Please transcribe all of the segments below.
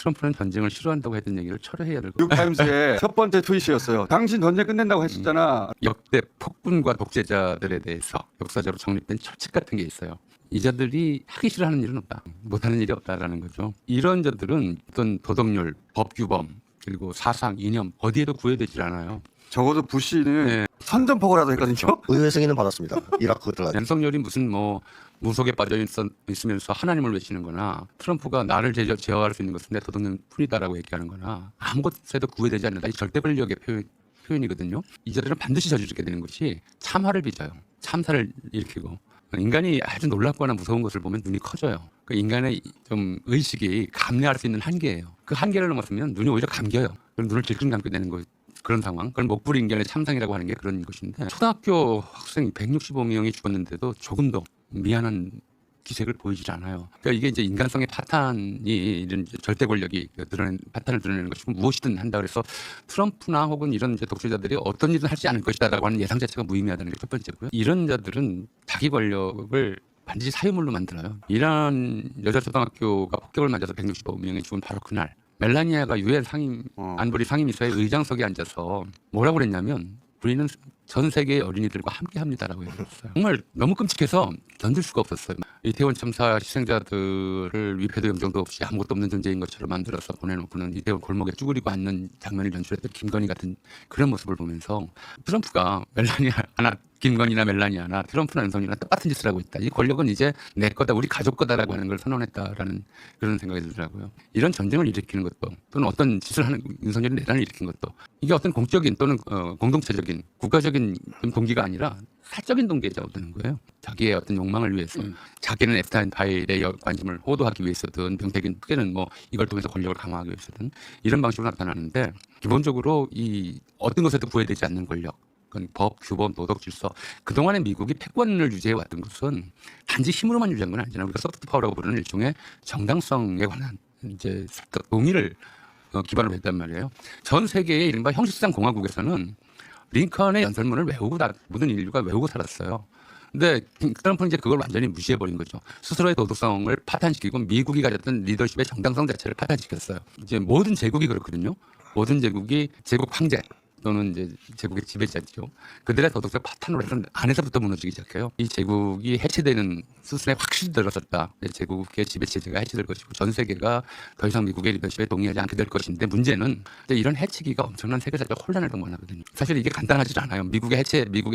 트럼프는 전쟁을 싫어한다고 했던 얘기를 철회해야 될 것 뉴욕타임스의 첫 번째 트윗이었어요. 당신 전쟁 끝낸다고 했었잖아. 역대 폭군과 독재자들에 대해서 역사적으로 정립된 철칙 같은 게 있어요. 이 자들이 하기 싫어하는 일은 없다. 못하는 일이 없다라는 거죠. 이런 자들은 어떤 도덕률, 법규범, 그리고 사상, 이념 어디에도 구애되질 않아요. 적어도 부시는 네. 선전포고라도 했거든요. 의회 승인은 받았습니다. 이라크 들어가. 윤석열이 무슨 뭐 무속에 빠져 있으면서 하나님을 외치는 거나 트럼프가 나를 제어할 수 있는 것은 내 도덕률 뿐이다라고 얘기하는 거나 아무것에도 구애되지 않는다. 이 절대 권력의 표현이거든요. 이 자들은 반드시 저지르게 되는 것이 참화를 빚어요. 참사를 일으키고. 인간이 아주 놀랍거나 무서운 것을 보면 눈이 커져요. 그 인간의 좀 의식이 감내할 수 있는 한계예요. 그 한계를 넘었으면 눈이 오히려 감겨요. 그럼 눈을 질끈 감게 되는 거 그런 상황. 그건 목불이 인간의 참상이라고 하는 게 그런 것인데 초등학교 학생 165명이 죽었는데도 조금도 미안한 기색을 보이질 않아요. 그러니까 이게 이제 인간성의 파탄이 이런 절대 권력이 파탄을 드러내는 것이고 무엇이든 한다 그래서 트럼프나 혹은 이런 이제 독재자들이 어떤 일은 하지 않을 것이다라고 하는 예상 자체가 무의미하다는 게 첫 번째고요. 이런 자들은 자기 권력을 반드시 사유물로 만들어요. 이란 여자 초등학교가 폭격을 맞아서 165명이 죽은 바로 그날 멜라니아가 유엔 안보리 상임이사의 의장석에 앉아서 뭐라고 그랬냐면 우리는 전 세계의 어린이들과 함께합니다라고 얘기했어요. 정말 너무 끔찍해서 견딜 수가 없었어요. 이태원 참사 희생자들을 위패도 영정도 없이 아무것도 없는 존재인 것처럼 만들어서 보내놓고는 이태원 골목에 쭈그리고 앉는 장면을 연출했던 김건희 같은 그런 모습을 보면서 트럼프가 김건희나 멜라니아나 트럼프나 윤석열이나 똑같은 짓을 하고 있다. 이 권력은 이제 내 거다, 우리 가족 거다라고 하는 걸 선언했다라는 그런 생각이 들더라고요. 이런 전쟁을 일으키는 것도 또는 어떤 짓을 하는 윤석열이 내란을 일으킨 것도 이게 어떤 공적인 또는 공동체적인 국가적인 동기가 아니라 사적인 동기에 오는 거예요. 자기의 어떤 욕망을 위해서 자기는 앱스타인 파일의 관심을 호도하기 위해서든 병택인 크게는 뭐 이걸 통해서 권력을 강화하기 위해서든 이런 방식으로 나타나는데 기본적으로 이 어떤 것에도 구애되지 않는 권력 법, 규범, 도덕, 질서. 그동안에 미국이 패권을 유지해 왔던 것은 단지 힘으로만 유지한 건 아니잖아요. 우리가 소프트 파워라고 부르는 일종의 정당성에 관한 이제 동의를 기반으로 했단 말이에요. 전 세계의 이른바 형식상 공화국에서는 링컨의 연설문을 모든 인류가 외우고 살았어요. 근데 트럼프는 이제 그걸 완전히 무시해버린 거죠. 스스로의 도덕성을 파탄시키고 미국이 가졌던 리더십의 정당성 자체를 파탄시켰어요. 이제 모든 제국이 그렇거든요. 모든 제국이 제국 황제 또는 이제 제국의 지배자죠. 그들의 도덕적 파탄으로 해서 안에서부터 무너지기 시작해요. 이 제국이 해체되는 수순에 확실히 들어섰다. 제국의 지배 체제가 해체될 것이고 전 세계가 더 이상 미국의 리더십에 동의하지 않게 될 것인데 문제는 이런 해치기가 엄청난 세계사적 혼란을 동반하거든요. 사실 이게 간단하지 않아요. 미국의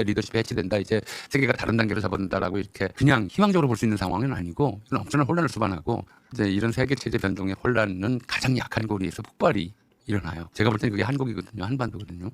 리더십이 해체된다. 이제 세계가 다른 단계로 잡아든다라고 이렇게 그냥 희망적으로 볼 수 있는 상황은 아니고 엄청난 혼란을 수반하고 이제 이런 세계 체제 변동의 혼란은 가장 약한 고리에서 폭발이 일어나요. 제가 볼 때는 그게 한국이거든요. 한반도거든요.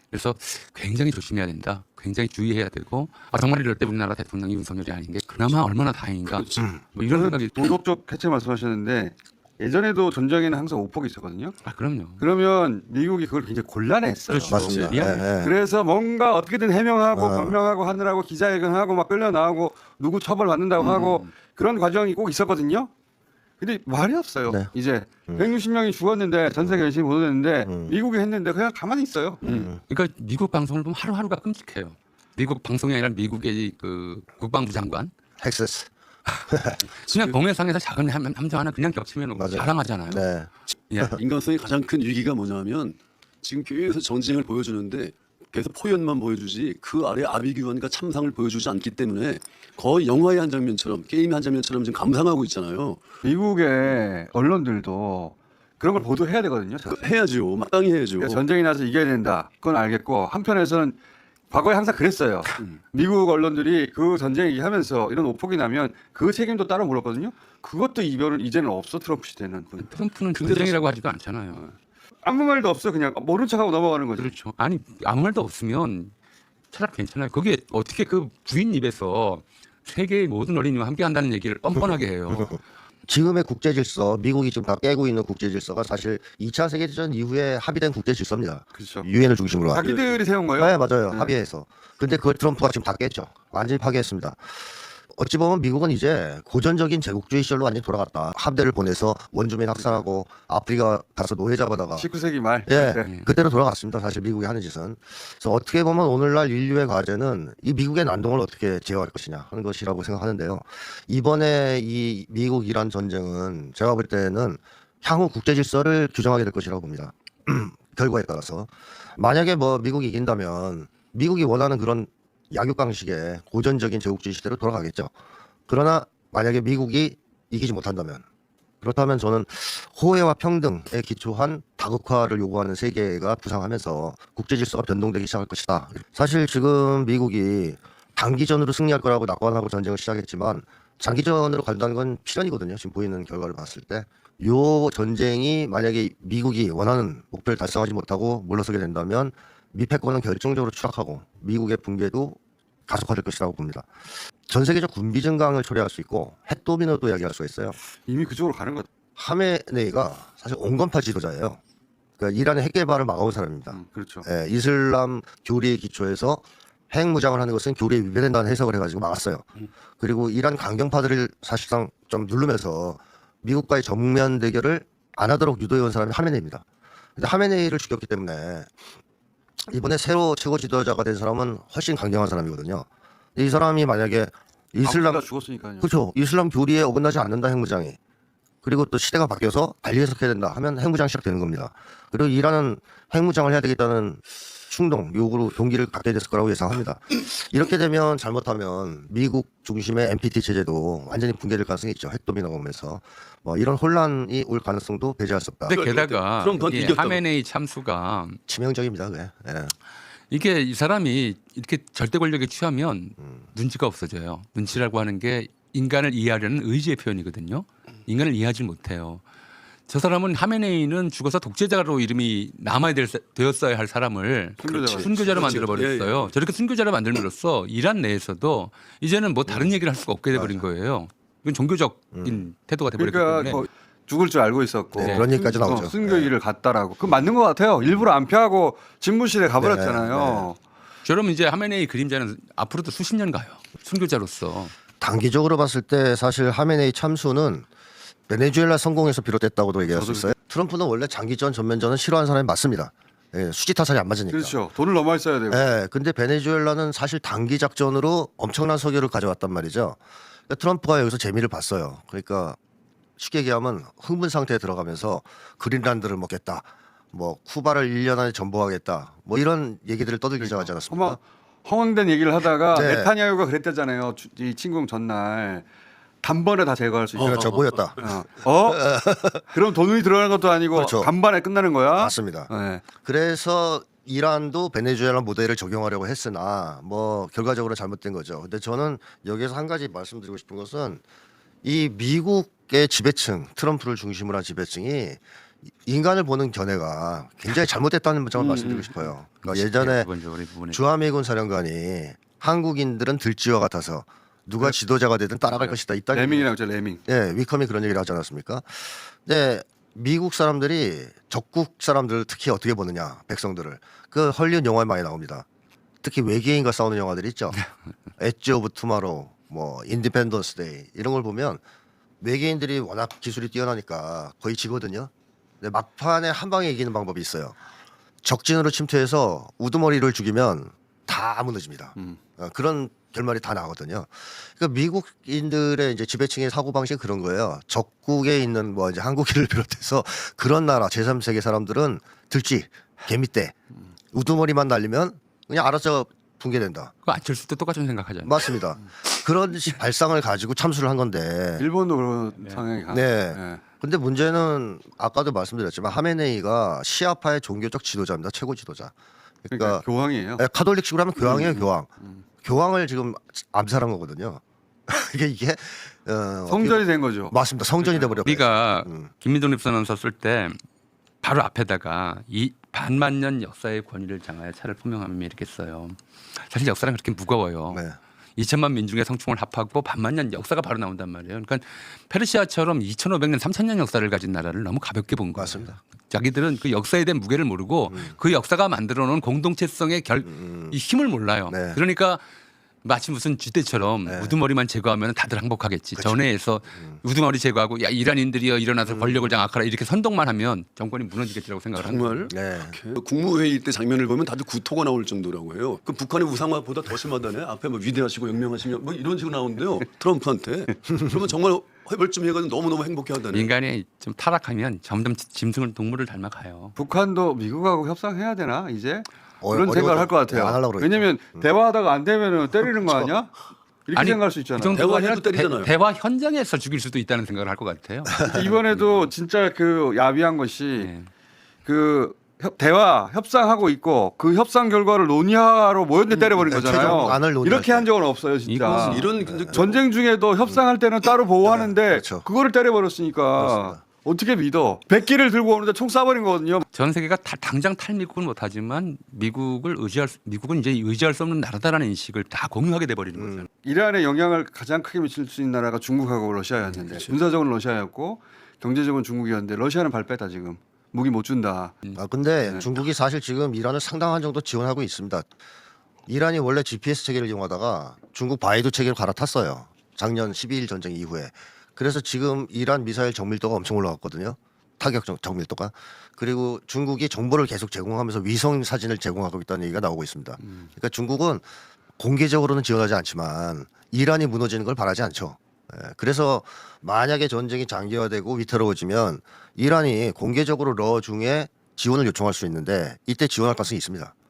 그래서 굉장히 조심해야 된다. 굉장히 주의해야 되고 정말 이럴 때 우리나라 대통령이 윤석열이 아닌 게 그나마 얼마나 다행인가. 뭐 이런 생각이 도덕적 해체 말씀하셨는데 예전에도 전쟁에는 항상 오폭이 있었거든요. 그럼요. 그러면 미국이 그걸 굉장히 곤란해했어요. 그렇죠. 맞습니다. 미안해요. 그래서 뭔가 어떻게든 해명하고 변명하고 하느라고 기자회견하고 막 끌려 나오고 누구 처벌받는다고 하고 그런 과정이 꼭 있었거든요. 근데 말이 없어요. 네. 이제 160명이 죽었는데 전 세계 열심히 보도됐는데 미국이 했는데 그냥 가만히 있어요. 그러니까 미국 방송을 보면 하루하루가 끔찍해요. 미국 방송이 아니라 미국의 그 국방부 장관 텍사스. 그냥 동해상에서 작은 함정 하나 그냥 겹치면 맞아요. 자랑하잖아요. 네. 예. 인간성의 가장 큰 위기가 뭐냐면 지금 계속 전쟁을 보여주는데 계속 포연만 보여주지 그 아래 아비규환과 참상을 보여주지 않기 때문에 거의 영화의 한 장면처럼 게임의 한 장면처럼 지금 감상하고 있잖아요. 미국의 언론들도 그런 걸 보도해야 되거든요. 해야죠. 마땅히 해야죠. 그러니까 전쟁이 나서 이겨야 된다. 그건 알겠고 한편에서는 과거에 항상 그랬어요. 미국 언론들이 그 전쟁 얘기하면서 이런 오폭이 나면 그 책임도 따로 물었거든요. 그것도 이제는 없어. 트럼프 시대는. 트럼프는 전쟁이라고 하지도 않잖아요. 아무 말도 없어. 그냥 모른 척하고 넘어가는 거죠. 그렇죠. 아니 아무 말도 없으면 차라리 괜찮아요. 그게 어떻게 그 부인 입에서 세계의 모든 어린이와 함께한다는 얘기를 뻔뻔하게 해요. 지금의 국제 질서, 미국이 지금 다 깨고 있는 국제 질서가 사실 2차 세계대전 이후에 합의된 국제 질서입니다. 그렇죠. 유엔을 중심으로 한. 자기들이 세운 거예요? 네, 맞아요. 합의해서. 근데 그걸 트럼프가 지금 다 깼죠. 완전히 파괴했습니다. 어찌 보면 미국은 이제 고전적인 제국주의 시절로 완전히 돌아갔다. 함대를 보내서 원주민 학살하고 아프리카 가서 노예 잡아다가 19세기 말. 예, 네. 그때로 돌아갔습니다. 사실 미국이 하는 짓은. 그래서 어떻게 보면 오늘날 인류의 과제는 이 미국의 난동을 어떻게 제어할 것이냐 하는 것이라고 생각하는데요. 이번에 이 미국 이란 전쟁은 제가 볼 때는 향후 국제 질서를 규정하게 될 것이라고 봅니다. 결과에 따라서 만약에 뭐 미국이 이긴다면 미국이 원하는 그런 약육강식의 고전적인 제국주의 시대로 돌아가겠죠. 그러나 만약에 미국이 이기지 못한다면 그렇다면 저는 호혜와 평등에 기초한 다극화를 요구하는 세계가 부상하면서 국제 질서가 변동되기 시작할 것이다. 사실 지금 미국이 단기전으로 승리할 거라고 낙관하고 전쟁을 시작했지만 장기전으로 간다는 건 필연이거든요. 지금 보이는 결과를 봤을 때. 요 전쟁이 만약에 미국이 원하는 목표를 달성하지 못하고 물러서게 된다면 미 패권은 결정적으로 추락하고 미국의 붕괴도 가속화될 것이라고 봅니다. 전 세계적 군비 증강을 초래할 수 있고 핵 도미노도 이야기할 수가 있어요. 이미 그쪽으로 가는 것. 하메네이가 사실 온건파 지도자예요. 그러니까 이란의 핵 개발을 막아온 사람입니다. 그렇죠. 예, 이슬람 교리에 기초해서 핵 무장을 하는 것은 교리에 위배된다는 해석을 해가지고 막았어요. 그리고 이란 강경파들을 사실상 좀 누르면서 미국과의 정면 대결을 안 하도록 유도해온 사람이 하메네이입니다. 근데 하메네이를 죽였기 때문에 이번에 새로 최고 지도자가 된 사람은 훨씬 강경한 사람이거든요. 이 사람이 만약에 이슬람 죽었으니까요. 그렇죠. 이슬람 교리에 어긋나지 않는다 핵무장이. 그리고 또 시대가 바뀌어서 달리 해석해야 된다 하면 핵무장 시작되는 겁니다. 그리고 이란은 핵무장을 해야 되겠다는 충동, 요구로 동기를 갖게 됐을 거라고 예상합니다. 이렇게 되면 잘못하면 미국 중심의 NPT 체제도 완전히 붕괴될 가능성이 있죠. 핵도미노가 오면서 뭐 이런 혼란이 올 가능성도 배제할 수 없다. 근데 게다가 트럼프한테 이 이겼다고. 하메네이 참수가 치명적입니다. 그게. 예. 이게 이 사람이 이렇게 절대 권력에 취하면 눈치가 없어져요. 눈치라고 하는 게 인간을 이해하려는 의지의 표현이거든요. 인간을 이해하지 못해요. 저 사람은 하메네이는 죽어서 독재자로 이름이 남아야 되었어야 할 사람을 순교자가 순교자로 그렇지. 만들어 버렸어요. 저렇게 순교자로 만들므로써 이란 내에서도 이제는 뭐 다른 얘기를 할 수가 없게 돼 버린 거예요. 이건 종교적인 태도가 돼 버렸기 그러니까 때문에. 뭐 죽을 줄 알고 있었고 네. 그런 얘기까지 나오죠. 순교일을 갔다라고. 그 맞는 것 같아요. 일부러 안 피하고 집무실에 가버렸잖아요. 저럼 이제 하메네이 그림자는 앞으로도 수십 년 가요. 순교자로서. 단기적으로 봤을 때 사실 하메네이 참수는 베네수엘라 성공에서 비롯됐다고도 얘기할 수 있어요. 트럼프는 원래 장기전 전면전은 싫어하는 사람이 맞습니다. 예, 수지 타산이 안 맞으니까. 그렇죠. 돈을 너무 많이 써야 되고. 예, 근데 베네수엘라는 사실 단기 작전으로 엄청난 석유를 가져왔단 말이죠. 그러니까 트럼프가 여기서 재미를 봤어요. 그러니까 쉽게 얘기하면 흥분 상태에 들어가면서 그린란드를 먹겠다. 뭐 쿠바를 1년 안에 전복하겠다. 뭐 이런 얘기들을 떠들기 시작하지 않았습니까? 아마 허황된 얘기를 하다가 네. 네타냐후가 그랬다잖아요. 이 침공 전날 단번에 다 제거할 수 있다. 그렇죠. 보였다. 그럼 돈이 들어가는 것도 아니고 그렇죠. 간만에 끝나는 거야? 맞습니다. 네. 그래서 이란도 베네수엘라 모델을 적용하려고 했으나 뭐 결과적으로 잘못된 거죠. 근데 저는 여기서 한 가지 말씀드리고 싶은 것은 이 미국의 지배층, 트럼프를 중심으로 한 지배층이 인간을 보는 견해가 굉장히 잘못됐다는 점을 말씀드리고 싶어요. 그러니까 예전에 기본적으로 이 부분에. 주하미군 사령관이 한국인들은 들쥐와 같아서 누가 지도자가 되든 따라갈 것이다. 이따 레밍이라고 했죠. 레밍. 예, 위컴이 그런 얘기를 하지 않았습니까? 근데 미국 사람들이 적국 사람들을 특히 어떻게 보느냐, 백성들을. 그 헐리우드 영화에 많이 나옵니다. 특히 외계인과 싸우는 영화들이 있죠. 엣지 오브 투마로우, 뭐 인디펜던스 데이 이런 걸 보면 외계인들이 워낙 기술이 뛰어나니까 거의 지거든요. 근데 막판에 한 방에 이기는 방법이 있어요. 적진으로 침투해서 우두머리를 죽이면 다 무너집니다. 그런 결말이 다 나거든요. 그러니까 미국인들의 이제 지배층의 사고 방식이 그런 거예요. 적국에 있는 뭐 이제 한국인을 비롯해서 그런 나라 제3세계 사람들은 들쥐, 개미떼, 우두머리만 날리면 그냥 알아서 붕괴된다. 그거 안철수도 똑같은 생각하잖아요. 맞습니다. 그런 발상을 가지고 참수를 한 건데. 일본도 그런 상황이 가. 네. 근데 문제는 아까도 말씀드렸지만 하메네이가 시아파의 종교적 지도자입니다. 최고 지도자. 그러니까 교황이에요. 네, 카톨릭식으로 하면 교황이에요, 교황. 교황을 지금 암살한 거거든요. 이게 성전이 된 거죠. 맞습니다. 성전이 돼버렸어요. 우리가 김민동 립선언서 쓸 때 바로 앞에다가 이 반만년 역사의 권위를 장하여 차를 품명하며 이렇게 써요. 사실 역사는 그렇게 무거워요. 네. 2천만 민중의 성충을 합하고 반만년 역사가 바로 나온단 말이에요. 그러니까 페르시아처럼 2,500년, 3,000년 역사를 가진 나라를 너무 가볍게 본 거예요. 맞습니다. 자기들은 그 역사에 대한 무게를 모르고 그 역사가 만들어놓은 공동체성의 이 힘을 몰라요. 네. 그러니까 마치 무슨 쥐떼처럼 우두머리만 제거하면 다들 항복하겠지. 전해에서 우두머리 제거하고 야 이란인들이여 일어나서 권력을 장악하라 이렇게 선동만 하면 정권이 무너지겠지라고 생각을 하는 거예요. 정말 네. 국무회의 때 장면을 보면 다들 구토가 나올 정도라고 해요. 그 북한의 우상화보다 더 심하다네. 앞에 뭐 위대하시고 영명하시며 뭐 이런 식으로 나오는데요. 트럼프한테. 그러면 정말 해벌쯤 해가지고 너무너무 행복해한다네. 인간이 좀 타락하면 점점 짐승을 동물을 닮아가요. 북한도 미국하고 협상해야 되나 이제 그런 어려워- 생각을 할 것 같아요. 안 하려고 그러겠죠. 왜냐면 대화하다가 안 되면은 때리는 거 아니야? 이렇게 아니, 생각할 수 있잖아. 그 정도가 대화해도 아니라 때리잖아요. 대화 현장에서 죽일 수도 있다는 생각을 할 것 같아요. 이번에도 진짜 그 야비한 것이 네. 그 대화 협상하고 있고 그 협상 결과를 논의하러 모였는데 때려버린 네, 거잖아요. 최종안을 논의할 이렇게 때. 한 적은 없어요, 진짜. 이건 이런 근데 전쟁 중에도 협상할 때는 따로 보호하는데 그렇죠. 그거를 때려버렸으니까 그렇습니다. 어떻게 믿어? 100기를 들고 오는데 총 쏴버린 거거든요. 전 세계가 당장 탈미국은 못하지만 미국은 이제 의지할 수 없는 나라다라는 인식을 다 공유하게 돼버리는 거잖아요. 이란에 영향을 가장 크게 미칠 수 있는 나라가 중국하고 러시아였는데 군사적으로 러시아였고 경제적으로 중국이었는데 러시아는 발 뺐다 지금. 무기 못 준다. 근데 네. 중국이 사실 지금 이란을 상당한 정도 지원하고 있습니다. 이란이 원래 GPS 체계를 이용하다가 중국 바이두 체계로 갈아탔어요. 작년 12일 전쟁 이후에. 그래서 지금 이란 미사일 정밀도가 엄청 올라갔거든요. 타격 정밀도가. 그리고 중국이 정보를 계속 제공하면서 위성 사진을 제공하고 있다는 얘기가 나오고 있습니다. 그러니까 중국은 공개적으로는 지원하지 않지만 이란이 무너지는 걸 바라지 않죠. 그래서 만약에 전쟁이 장기화되고 위태로워지면 이란이 공개적으로 러중에 지원을 요청할 수 있는데 이때 지원할 가능성이 있습니다.